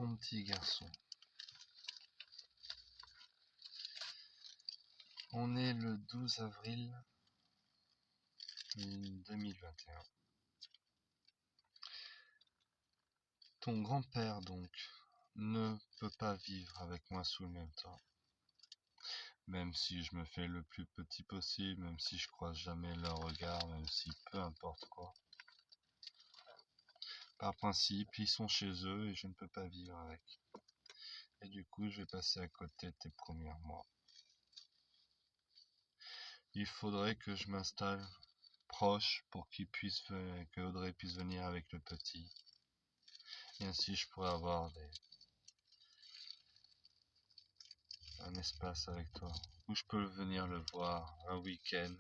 Mon petit garçon, on est le 12 avril 2021. Ton grand-père, donc, ne peut pas vivre avec moi sous le même toit. Même si je me fais le plus petit possible, même si je croise jamais leur regard, même si peu importe quoi. Par principe, ils sont chez eux et je ne peux pas vivre avec. Et du coup, je vais passer à côté de tes premiers mois. Il faudrait que je m'installe proche pour que Audrey puisse venir avec le petit. Et ainsi, je pourrais avoir un espace avec toi où je peux venir le voir un week-end,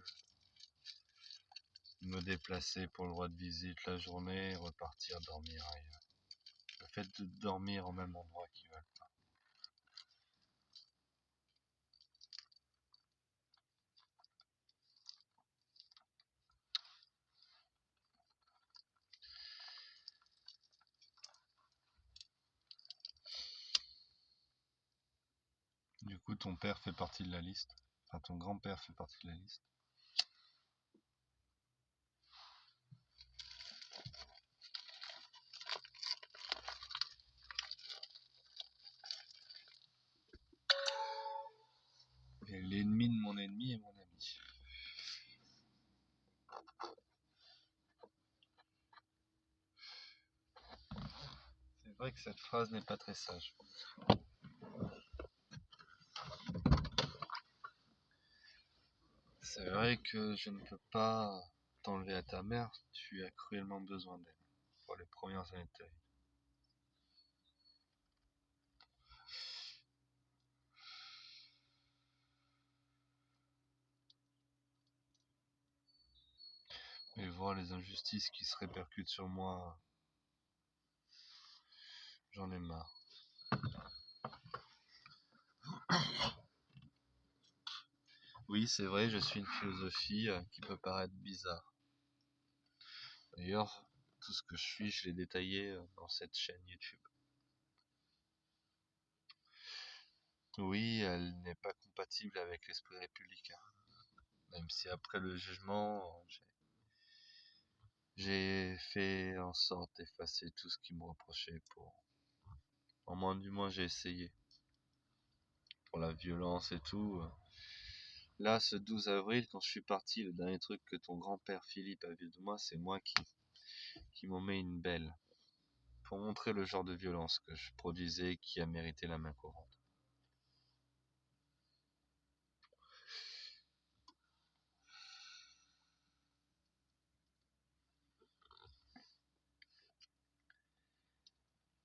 me déplacer pour le droit de visite la journée et repartir dormir ailleurs. Le fait de dormir au même endroit qu'ils veulent pas. Du coup, ton père fait partie de la liste. Enfin, ton grand-père fait partie de la liste. Et l'ennemi de mon ennemi est mon ami. C'est vrai que cette phrase n'est pas très sage. C'est vrai que je ne peux pas t'enlever à ta mère, tu as cruellement besoin d'elle pour les premières années de ta vie. Et voir les injustices qui se répercutent sur moi, j'en ai marre. Oui, c'est vrai, je suis une philosophie qui peut paraître bizarre. D'ailleurs, tout ce que je suis, je l'ai détaillé dans cette chaîne YouTube. Oui, elle n'est pas compatible avec l'esprit républicain. Même si après le jugement, j'ai fait en sorte d'effacer tout ce qui me reprochait au moins j'ai essayé. Pour la violence et tout. Là, ce 12 avril, quand je suis parti, le dernier truc que ton grand-père Philippe a vu de moi, c'est moi qui m'en mets une belle. Pour montrer le genre de violence que je produisais qui a mérité la main courante.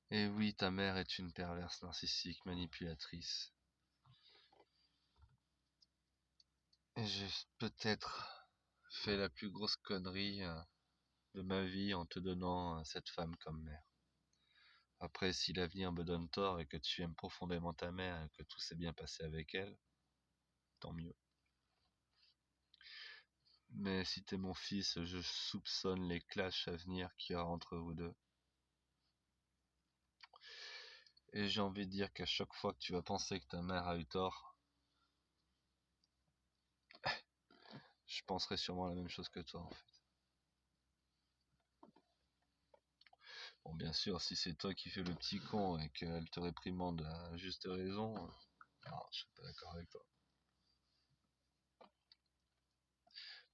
Et oui, ta mère est une perverse narcissique manipulatrice. Et j'ai peut-être fait la plus grosse connerie de ma vie en te donnant cette femme comme mère. Après, si l'avenir me donne tort et que tu aimes profondément ta mère et que tout s'est bien passé avec elle, tant mieux. Mais si t'es mon fils, je soupçonne les clashs à venir qu'il y aura entre vous deux. Et j'ai envie de dire qu'à chaque fois que tu vas penser que ta mère a eu tort, je penserai sûrement la même chose que toi en fait. Bon, bien sûr, si c'est toi qui fais le petit con et qu'elle te réprimande à juste raison, non, je suis pas d'accord avec toi.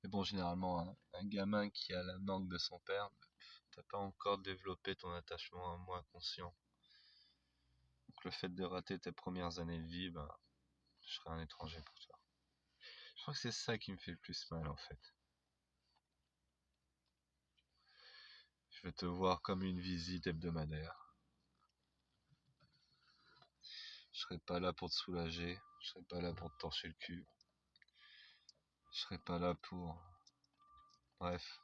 Mais bon, généralement, un gamin qui a la manque de son père, t'as pas encore développé ton attachement à moi conscient. Donc le fait de rater tes premières années de vie, je serai un étranger pour toi. Je crois que c'est ça qui me fait le plus mal en fait. Je veux te voir comme une visite hebdomadaire. Je serai pas là pour te soulager, je serai pas là pour te torcher le cul. Je serai pas là pour... Bref,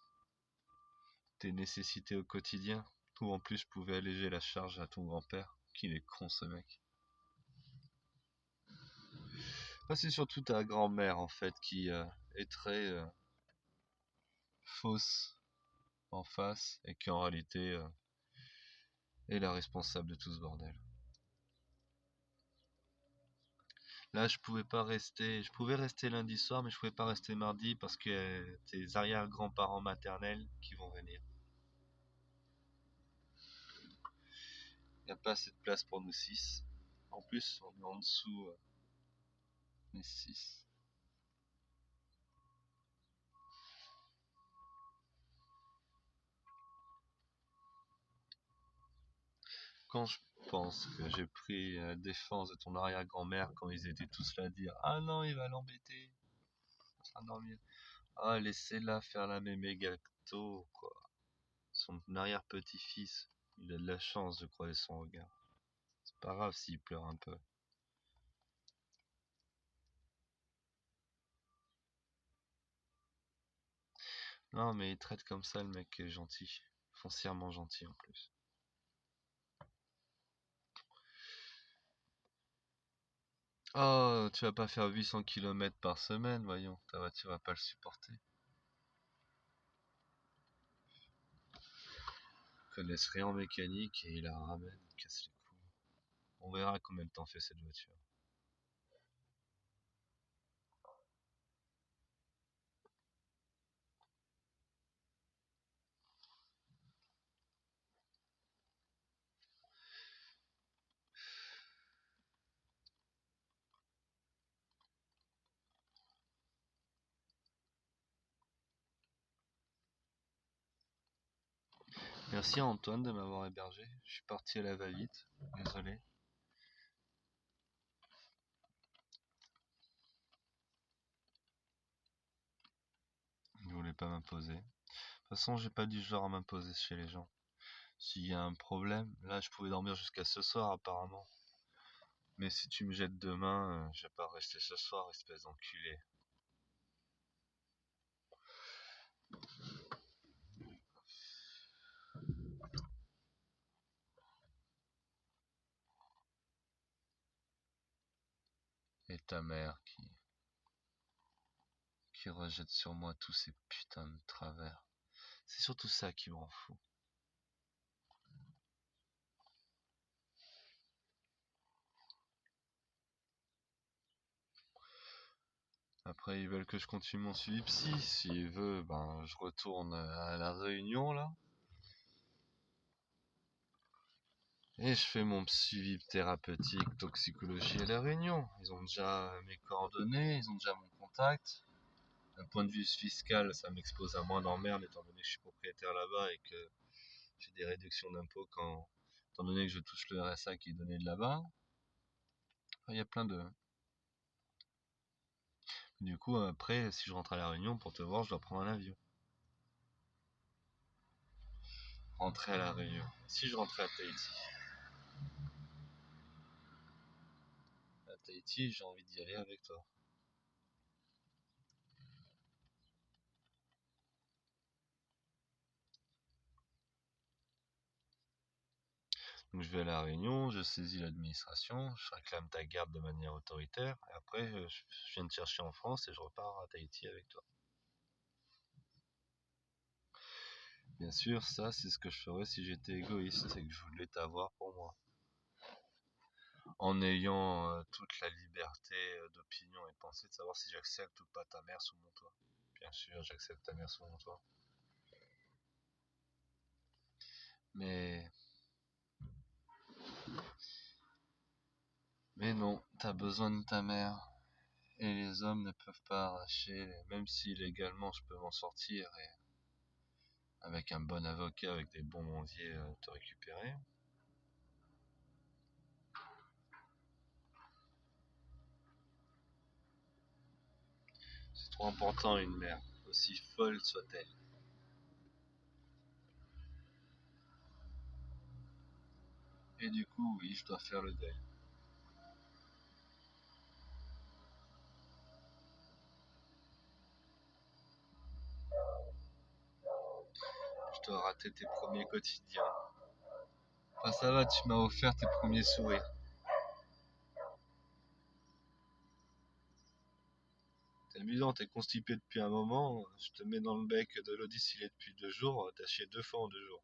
tes nécessités au quotidien. Ou en plus je pouvais alléger la charge à ton grand-père. Qu'il est con ce mec. C'est surtout ta grand-mère en fait qui est très fausse en face et qui en réalité est la responsable de tout ce bordel. Là, je pouvais rester lundi soir, mais je pouvais pas rester mardi parce que tes arrière-grands-parents maternels qui vont venir. Il n'y a pas assez de place pour nous six. En plus, on est en dessous, les six. Quand je pense que j'ai pris la défense de ton arrière-grand-mère quand ils étaient tous là à dire ah non, il va l'embêter, il va dormir. Ah, laissez-la faire la mémé gâteau, quoi. Son arrière-petit-fils, il a de la chance de croiser son regard. C'est pas grave s'il pleure un peu. Non, mais il traite comme ça le mec qui est gentil. Foncièrement gentil en plus. Oh, tu vas pas faire 800 km par semaine, voyons. Ta voiture va pas le supporter. Ils connaissent rien en mécanique et il la ramène, il casse les couilles. On verra combien de temps fait cette voiture. Merci à Antoine de m'avoir hébergé. Je suis parti à la va-vite. Désolé. Il voulait pas m'imposer. De toute façon, j'ai pas du genre à m'imposer chez les gens. S'il y a un problème, là je pouvais dormir jusqu'à ce soir apparemment. Mais si tu me jettes demain, je vais pas rester ce soir, espèce d'enculé. Et ta mère qui rejette sur moi tous ces putains de travers. C'est surtout ça qui me rend fou. Après, ils veulent que je continue mon suivi psy. S'ils veulent, ben, je retourne à la Réunion, là. Et je fais mon suivi thérapeutique, toxicologie à la Réunion. Ils ont déjà mes coordonnées, ils ont déjà mon contact. D'un point de vue fiscal, ça m'expose à moins d'emmerdes étant donné que je suis propriétaire là-bas et que j'ai des réductions d'impôts étant donné que je touche le RSA qui est donné de là-bas. Enfin, il y a plein de... Du coup, après, si je rentre à la Réunion, pour te voir, je dois prendre un avion. Rentrer à la Réunion. Si je rentrais à Tahiti, j'ai envie d'y aller avec toi. Donc je vais à la Réunion, je saisis l'administration, je réclame ta garde de manière autoritaire, et après je viens te chercher en France et je repars à Tahiti avec toi. Bien sûr, ça c'est ce que je ferais si j'étais égoïste, c'est que je voulais t'avoir pour moi. En ayant toute la liberté d'opinion et de pensée, de savoir si j'accepte ou pas ta mère sous mon toit. Bien sûr, j'accepte ta mère sous mon toit. Mais, mais non, t'as besoin de ta mère. Et les hommes ne peuvent pas arracher, même si légalement je peux m'en sortir et avec un bon avocat, avec des bons mendiers, te récupérer. C'est trop important une mère, aussi folle soit-elle. Et du coup, oui, je dois faire le deuil. Je dois rater tes premiers quotidiens. Enfin, ça va, tu m'as offert tes premiers sourires. T'es amusant, t'es constipé depuis un moment. Je te mets dans le bec de l'Odyssée depuis 2 jours. T'as chié 2 fois en 2 jours.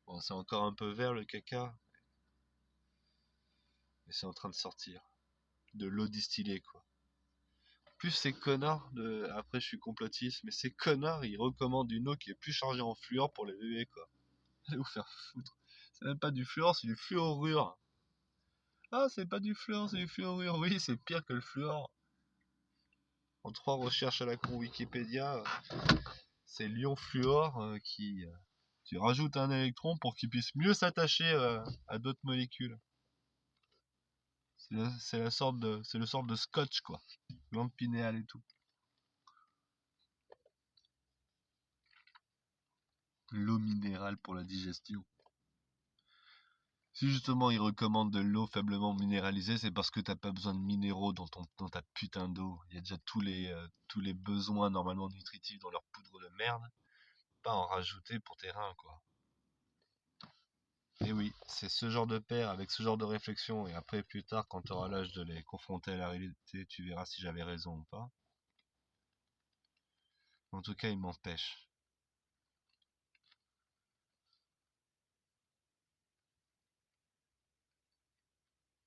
Bon, c'est encore un peu vert le caca. Et c'est en train de sortir. De l'eau distillée, quoi. Plus ces connards Après, je suis complotiste, mais ces connards, ils recommandent une eau qui est plus chargée en fluor pour les bébés, quoi. Allez vous faire foutre. C'est même pas du fluor, c'est du fluorure. Ah, c'est pas du fluor, c'est du fluorure. Oui, c'est pire que le fluor. En 3 recherches à la con Wikipédia, c'est l'ion fluor qui... tu rajoutes un électron pour qu'il puisse mieux s'attacher à d'autres molécules. C'est le sorte de scotch, quoi. Glande pinéale et tout. L'eau minérale pour la digestion. Si justement ils recommandent de l'eau faiblement minéralisée, c'est parce que t'as pas besoin de minéraux dans ta putain d'eau. Il y a déjà tous les besoins normalement nutritifs dans leur poudre de merde. Pas en rajouter pour tes reins, quoi. Et oui, c'est ce genre de père avec ce genre de réflexion, et après plus tard, quand tu auras l'âge de les confronter à la réalité, tu verras si j'avais raison ou pas. En tout cas, ils m'empêchent.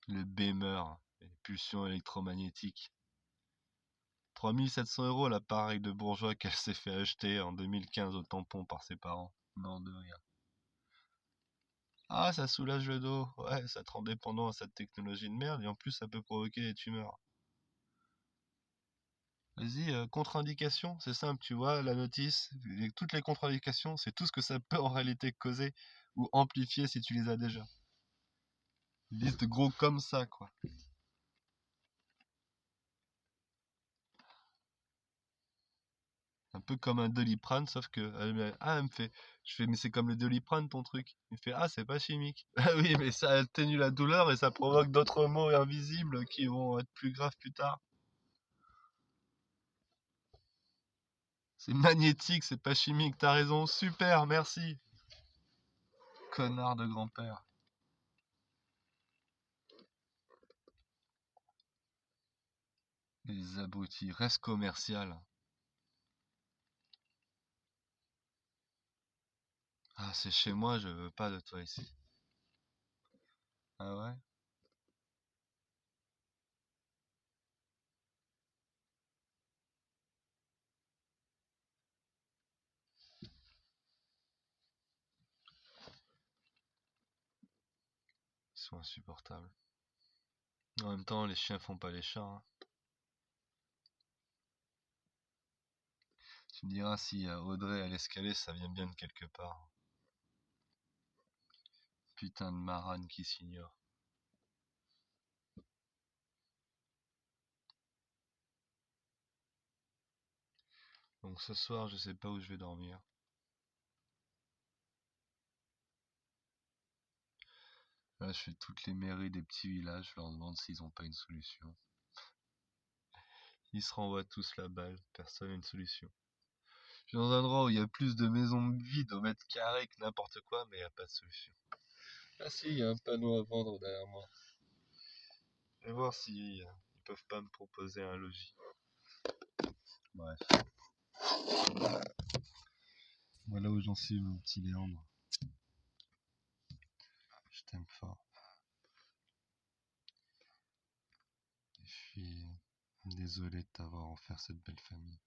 Le Beamer, les pulsions électromagnétiques. 3 700 € l'appareil de bourgeois qu'elle s'est fait acheter en 2015 au tampon par ses parents. Non, de rien. Ah, ça soulage le dos. Ouais, ça te rend dépendant à cette technologie de merde et en plus ça peut provoquer des tumeurs. Vas-y, contre-indication, c'est simple, tu vois, la notice, toutes les contre-indications, c'est tout ce que ça peut en réalité causer ou amplifier si tu les as déjà. Une liste gros comme ça, quoi. Un peu comme un Doliprane, sauf que... elle me fait... Je fais, mais c'est comme le Doliprane, ton truc. Il me fait, ah, c'est pas chimique. Ah oui, mais ça atténue la douleur et ça provoque d'autres maux invisibles qui vont être plus graves plus tard. C'est magnétique, c'est pas chimique, t'as raison, super, merci. Connard de grand-père. Les abrutis, reste commercial. Ah, c'est chez moi, je veux pas de toi ici. Ah ouais? Ils sont insupportables. En même temps, les chiens font pas les chats, hein. Tu me diras si Audrey à l'escalier, ça vient bien de quelque part. Putain de marane qui s'ignore. Donc ce soir, je sais pas où je vais dormir. Là, je fais toutes les mairies des petits villages, je leur demande s'ils ont pas une solution. Ils se renvoient tous la balle, personne n'a une solution. Je suis dans un endroit où il y a plus de maisons vides au mètre carré que n'importe quoi, mais il n'y a pas de solution. Ah si, il y a un panneau à vendre derrière moi. Je vais voir si ils peuvent pas me proposer un logis. Bref. Voilà où j'en suis, mon petit Léandre. Je t'aime fort. Je suis désolé de t'avoir offert cette belle famille.